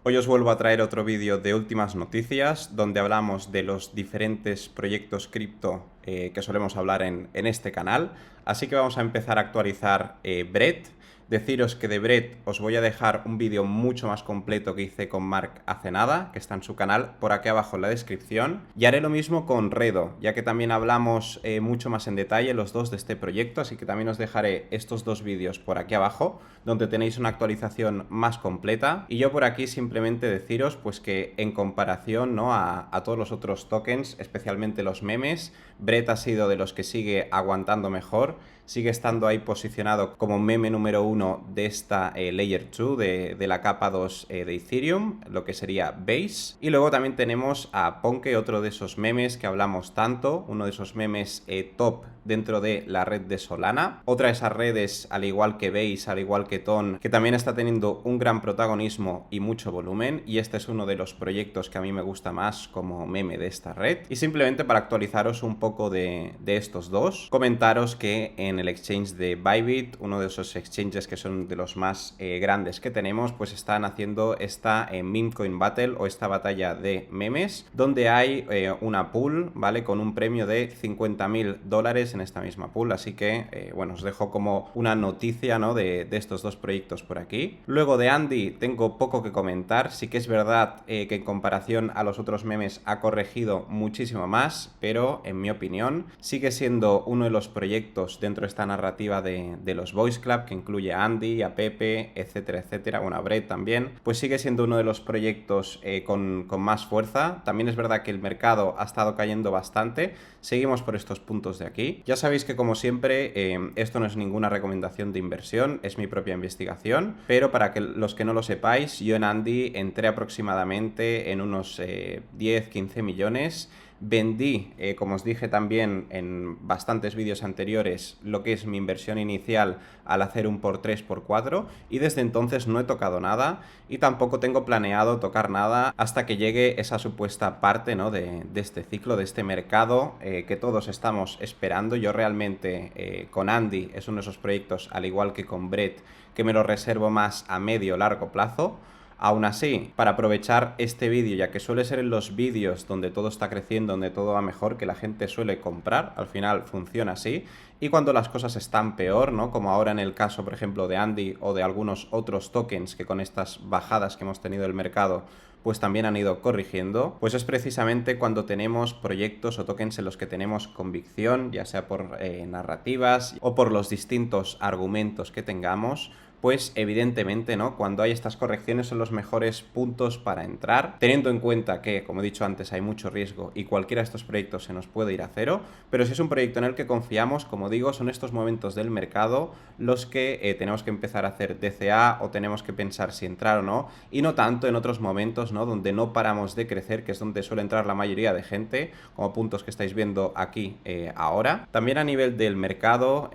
Hoy os vuelvo a traer otro vídeo de últimas noticias donde hablamos de los diferentes proyectos cripto que solemos hablar en este canal. Así que vamos a empezar a actualizar Bread. Deciros que de Bread os voy a dejar un vídeo mucho más completo que hice con Mark hace nada, que está en su canal, por aquí abajo en la descripción. Y haré lo mismo con Redo, ya que también hablamos mucho más en detalle los dos de este proyecto, así que también os dejaré estos dos vídeos por aquí abajo, donde tenéis una actualización más completa. Y yo por aquí simplemente deciros pues que en comparación, ¿no?, a todos los otros tokens, especialmente los memes, Bread ha sido de los que sigue aguantando mejor. Sigue estando ahí posicionado como meme número 1 de esta Layer 2 de la capa 2 de Ethereum, lo que sería Base. Y luego también tenemos a Ponke, otro de esos memes que hablamos tanto, uno de esos memes top dentro de la red de Solana. Otra de esas redes, al igual que Base, al igual que Ton, que también está teniendo un gran protagonismo y mucho volumen. Y este es uno de los proyectos que a mí me gusta más como meme de esta red. Y simplemente para actualizaros un poco de estos dos, comentaros que en el exchange de Bybit, uno de esos exchanges que son de los más grandes que tenemos, pues están haciendo esta meme coin battle o esta batalla de memes, donde hay una pool, ¿vale?, con un premio de $50.000 en esta misma pool. Así que, bueno, os dejo como una noticia, ¿no?, de estos dos proyectos por aquí. Luego de Andy tengo poco que comentar. Sí que es verdad que en comparación a los otros memes ha corregido muchísimo más, pero en mi opinión sigue siendo uno de los proyectos dentro de esta narrativa de los Boys Club, que incluye a Andy, a Pepe, etcétera, etcétera, bueno, a Bread también, pues sigue siendo uno de los proyectos con más fuerza. También es verdad que el mercado ha estado cayendo bastante. Seguimos por estos puntos de aquí. Ya sabéis que, como siempre, esto no es ninguna recomendación de inversión, es mi propia investigación, pero para que los que no lo sepáis, yo en Andy entré aproximadamente en unos 10-15 millones. Vendí, como os dije también en bastantes vídeos anteriores, lo que es mi inversión inicial al hacer un por 3 por 4, y desde entonces no he tocado nada y tampoco tengo planeado tocar nada hasta que llegue esa supuesta parte, ¿no?, de este ciclo, de este mercado que todos estamos esperando. Yo realmente con Andy es uno de esos proyectos, al igual que con Bread, que me lo reservo más a medio o largo plazo. Aún así, para aprovechar este vídeo, ya que suele ser en los vídeos donde todo está creciendo, donde todo va mejor, que la gente suele comprar, al final funciona así, y cuando las cosas están peor, ¿no?, como ahora en el caso, por ejemplo, de Andy o de algunos otros tokens que con estas bajadas que hemos tenido del mercado, pues también han ido corrigiendo, pues es precisamente cuando tenemos proyectos o tokens en los que tenemos convicción, ya sea por narrativas o por los distintos argumentos que tengamos. Pues evidentemente, ¿no?, cuando hay estas correcciones son los mejores puntos para entrar, teniendo en cuenta que, como he dicho antes, hay mucho riesgo y cualquiera de estos proyectos se nos puede ir a cero, pero si es un proyecto en el que confiamos, como digo, son estos momentos del mercado los que tenemos que empezar a hacer DCA o tenemos que pensar si entrar o no, y no tanto en otros momentos, ¿no?, donde no paramos de crecer, que es donde suele entrar la mayoría de gente, como puntos que estáis viendo aquí ahora. También a nivel del mercado,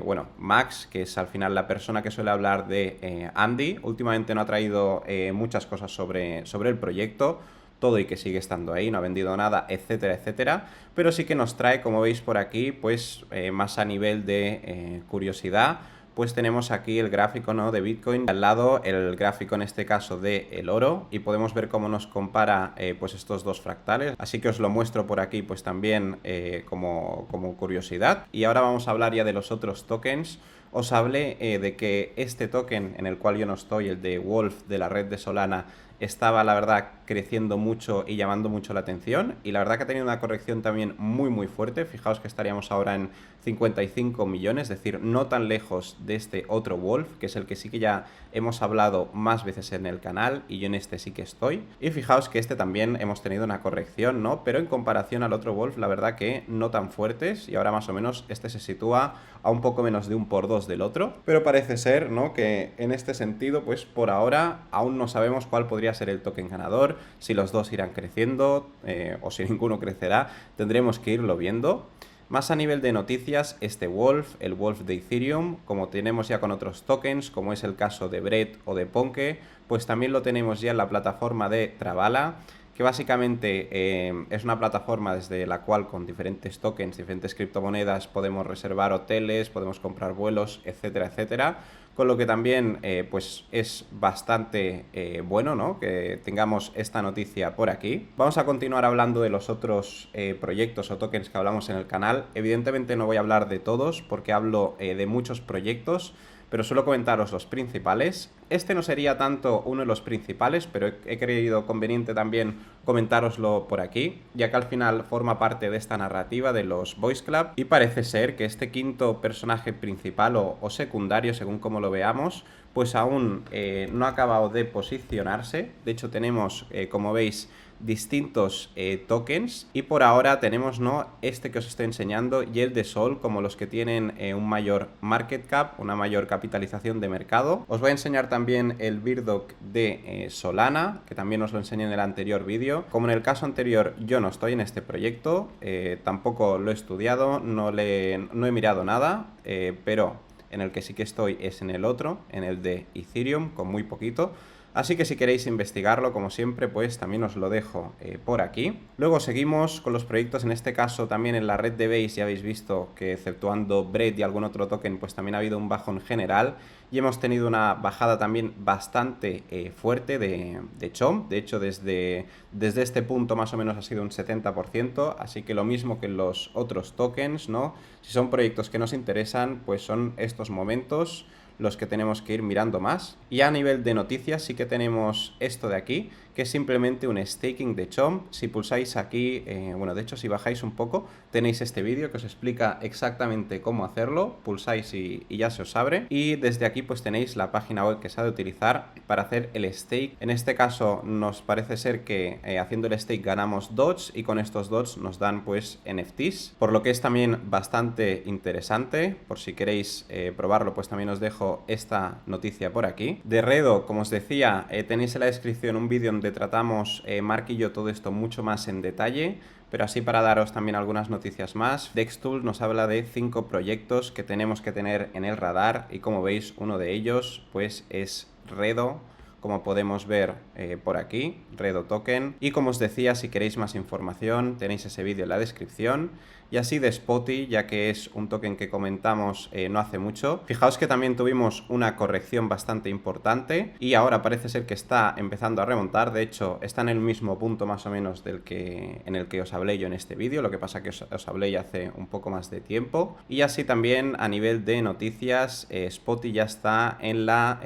bueno, Max, que es al final la persona que suele hablar de Andy, últimamente no ha traído muchas cosas sobre el proyecto, todo y que sigue estando ahí, no ha vendido nada, etcétera, etcétera, pero sí que nos trae, como veis por aquí, pues más a nivel de curiosidad. Pues tenemos aquí el gráfico, ¿no?, de Bitcoin, al lado el gráfico en este caso de el oro, y podemos ver cómo nos compara pues estos dos fractales, así que os lo muestro por aquí pues también como curiosidad. Y ahora vamos a hablar ya de los otros tokens. Os hablé de que este token en el cual yo no estoy, el de Wolf de la red de Solana, estaba, la verdad, creciendo mucho y llamando mucho la atención, y la verdad que ha tenido una corrección también muy fuerte. Fijaos que estaríamos ahora en 55 millones, es decir, no tan lejos de este otro Wolf, que es el que sí que ya hemos hablado más veces en el canal, y yo en este sí que estoy. Y fijaos que este también hemos tenido una corrección, ¿no?, pero en comparación al otro Wolf, la verdad que no tan fuertes, y ahora más o menos este se sitúa a un poco menos de un por 2 del otro, pero parece ser, ¿no?, que en este sentido, pues por ahora aún no sabemos cuál podría ser el token ganador, si los dos irán creciendo o si ninguno crecerá, tendremos que irlo viendo. Más a nivel de noticias, este Wolf, el Wolf de Ethereum, como tenemos ya con otros tokens, como es el caso de Bread o de Ponke, pues también lo tenemos ya en la plataforma de Travala, que básicamente es una plataforma desde la cual con diferentes tokens, diferentes criptomonedas podemos reservar hoteles, podemos comprar vuelos, etcétera, etcétera. Con lo que también pues es bastante bueno, ¿no?, que tengamos esta noticia por aquí. Vamos a continuar hablando de los otros proyectos o tokens que hablamos en el canal. Evidentemente no voy a hablar de todos porque hablo de muchos proyectos, pero suelo comentaros los principales. Este no sería tanto uno de los principales, pero he creído conveniente también comentároslo por aquí, ya que al final forma parte de esta narrativa de los Boys Club, y parece ser que este quinto personaje principal o secundario, según como lo veamos, pues aún no ha acabado de posicionarse. De hecho tenemos, como veis, distintos tokens, y por ahora tenemos, ¿no?, este que os estoy enseñando y el de Sol como los que tienen un mayor market cap, una mayor capitalización de mercado. Os voy a enseñar también el Birdoc de Solana, que también os lo enseñé en el anterior vídeo. Como en el caso anterior yo no estoy en este proyecto, tampoco lo he estudiado, no he mirado nada, pero en el que sí que estoy es en el otro, en el de Ethereum, con muy poquito. Así que si queréis investigarlo, como siempre, pues también os lo dejo por aquí. Luego seguimos con los proyectos, en este caso también en la red de Base. Ya habéis visto que exceptuando Bread y algún otro token, pues también ha habido un bajón general. Y hemos tenido una bajada también bastante fuerte de Chomp. De hecho, desde este punto más o menos ha sido un 70%. Así que lo mismo que en los otros tokens, ¿no? Si son proyectos que nos interesan, pues son estos momentos los que tenemos que ir mirando más. Y a nivel de noticias sí que tenemos esto de aquí, que es simplemente un staking de Chomp. Si pulsáis aquí, bueno, de hecho si bajáis un poco, tenéis este vídeo que os explica exactamente cómo hacerlo. Pulsáis y ya se os abre. Y desde aquí pues tenéis la página web que se ha de utilizar para hacer el stake. En este caso nos parece ser que haciendo el stake ganamos dots, y con estos dots nos dan pues NFTs, por lo que es también bastante interesante. Por si queréis probarlo, pues también os dejo esta noticia por aquí. De Redo, como os decía, tenéis en la descripción un vídeo donde tratamos Mark y yo todo esto mucho más en detalle, pero así para daros también algunas noticias más. Dextool nos habla de 5 proyectos que tenemos que tener en el radar, y como veis uno de ellos pues es Redo, como podemos ver por aquí, Redo Token. Y como os decía, si queréis más información tenéis ese vídeo en la descripción. Y así de Spoty, ya que es un token que comentamos no hace mucho. Fijaos que también tuvimos una corrección bastante importante y ahora parece ser que está empezando a remontar. De hecho, está en el mismo punto más o menos en el que os hablé yo en este vídeo. Lo que pasa que os hablé ya hace un poco más de tiempo. Y así también a nivel de noticias, Spoty ya está en la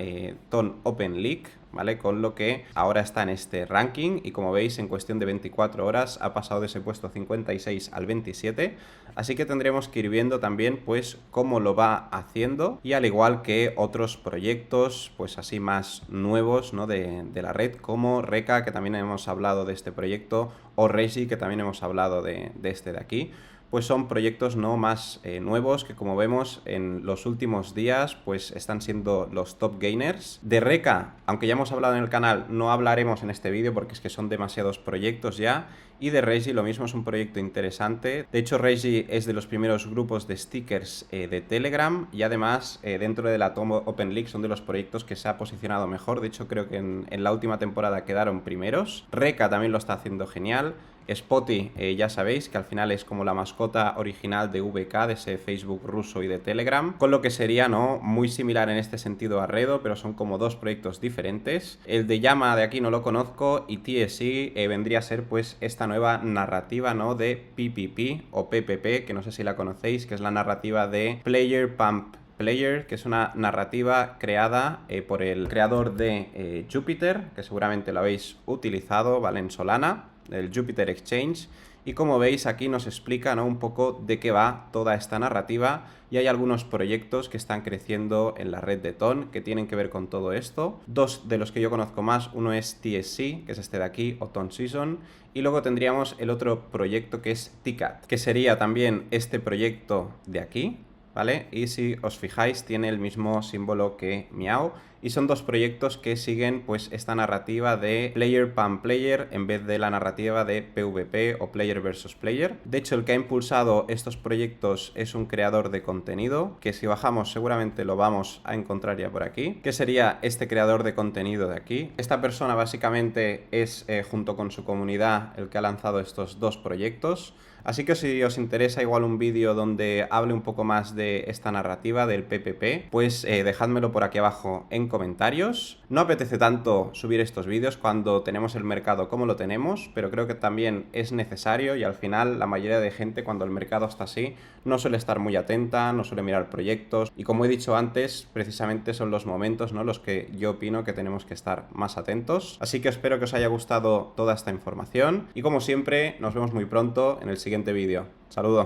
TON Open League, ¿vale? Con lo que ahora está en este ranking, y como veis en cuestión de 24 horas ha pasado de ese puesto 56 al 27, así que tendremos que ir viendo también pues cómo lo va haciendo, y al igual que otros proyectos pues así más nuevos, ¿no?, de la red, como Reka, que también hemos hablado de este proyecto, o Reiji, que también hemos hablado de este de aquí. Pues son proyectos no más nuevos que, como vemos en los últimos días, pues están siendo los top gainers. De Reka, aunque ya hemos hablado en el canal, no hablaremos en este vídeo porque es que son demasiados proyectos ya. Y de Reiji lo mismo, es un proyecto interesante. De hecho, Reiji es de los primeros grupos de stickers de Telegram, y además dentro de la TON Open League son de los proyectos que se ha posicionado mejor. De hecho, creo que en la última temporada quedaron primeros. Reka también lo está haciendo genial. Spoty, ya sabéis que al final es como la mascota original de VK, de ese Facebook ruso y de Telegram, con lo que sería, ¿no?, muy similar en este sentido a Redo, pero son como dos proyectos diferentes. El de Llama de aquí no lo conozco, y TSC vendría a ser pues esta nueva narrativa, ¿no?, de PPP o PPP, que no sé si la conocéis, que es la narrativa de Player Pump Player, que es una narrativa creada por el creador de Jupiter, que seguramente lo habéis utilizado, ¿vale?, en Solana, el Jupiter Exchange. Y como veis aquí nos explica, ¿no?, un poco de qué va toda esta narrativa, y hay algunos proyectos que están creciendo en la red de TON que tienen que ver con todo esto. Dos de los que yo conozco más, uno es TSC, que es este de aquí, o TON Season, y luego tendríamos el otro proyecto que es Ticat, que sería también este proyecto de aquí, ¿vale? Y si os fijáis tiene el mismo símbolo que Miao, y son dos proyectos que siguen pues esta narrativa de player pan player en vez de la narrativa de PvP o player versus player. De hecho, el que ha impulsado estos proyectos es un creador de contenido, que si bajamos seguramente lo vamos a encontrar ya por aquí, que sería este creador de contenido de aquí. Esta persona básicamente es, junto con su comunidad, el que ha lanzado estos dos proyectos. Así que si os interesa igual un vídeo donde hable un poco más de esta narrativa del PPP, pues dejádmelo por aquí abajo en comentarios. No apetece tanto subir estos vídeos cuando tenemos el mercado como lo tenemos, pero creo que también es necesario y al final la mayoría de gente cuando el mercado está así no suele estar muy atenta, no suele mirar proyectos y como he dicho antes, precisamente son los momentos, ¿no?, los que yo opino que tenemos que estar más atentos. Así que espero que os haya gustado toda esta información y como siempre nos vemos muy pronto en el siguiente vídeo. Saludos.